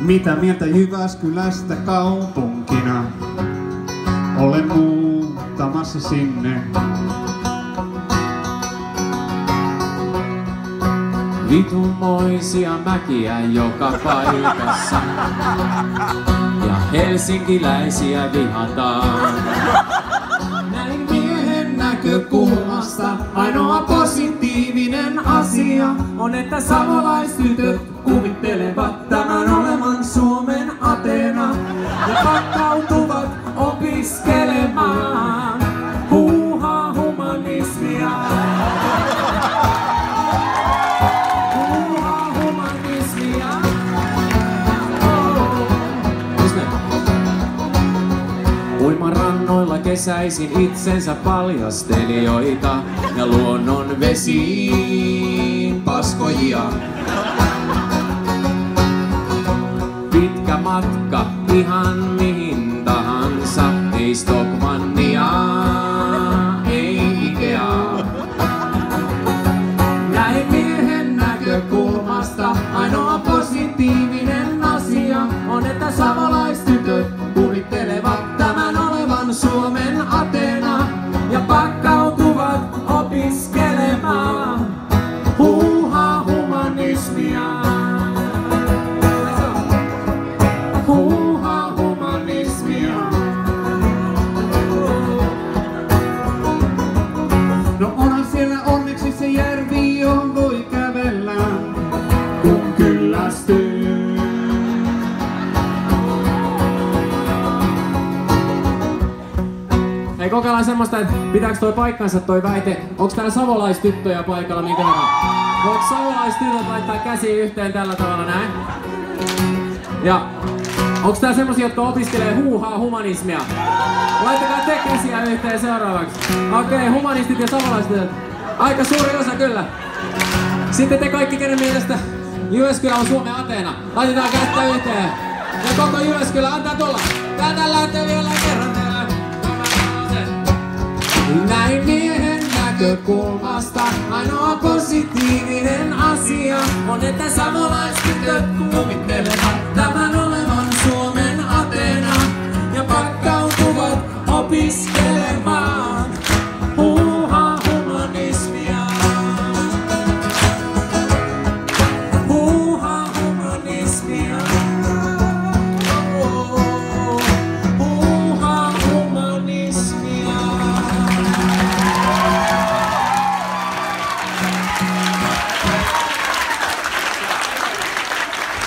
Mitä mieltä Jyväskylästä kaupunkina? Olen muuttamassa sinne. Vitumoisia mäkiä joka paikassa ja helsinkiläisiä vihataan. Näin miehen näkökulmasta ainoa positiivinen asia on, että savolaistytöt kuvittelevat tämän olevan Suomen Ateena ja pakkautuvat opiskelemaan huuhaa humanismia. Huuhaa humanismia. Uimarannoilla kesäisin itsensä paljastelijoita ja luonnon vesiin paskojia. Pitkä matka ihan mihin tahansa, ei Stockmannia, ei Ikeaa. Näin miehen näkökulmasta ainoa positiivinen asia on, että savolaistytöt kuvittelevat tämän olevan Suomen Ateena ja pakkautuvat opiskelemaan huuhaa humanismia. Huuhaa humanismia. No onhan siellä onneksi se järvi, johon voi kävellä, kun kyllästyy. Hei, kokeillaan semmoista, että pitääkö toi paikkansa toi väite. Onks täällä savolaistyttöjä paikalla minkä verran? Voiko savolaistytöt laittaa käsiä yhteen tällä tavalla näin? Ja onks täällä semmosia, jotka opiskelee huuhaa humanismia? Laittakaa te käsiä yhteen seuraavaksi. Okei, humanistit ja savolaistytöt. Aika suuri osa kyllä. Sitten te kaikki, kenen mielestä Jyväskylä on Suomen Ateena. Laitetaan kättä yhteen. Ja koko Jyväskylä antaa tulla. Täältä lähtee vielä kerran. Näin miehen näkökulmasta ainoa positiivinen asia on, että savolaistytöt kuvittelevat tämän olevan Suomen Ateena ja pakkautuvat opiskelemaan.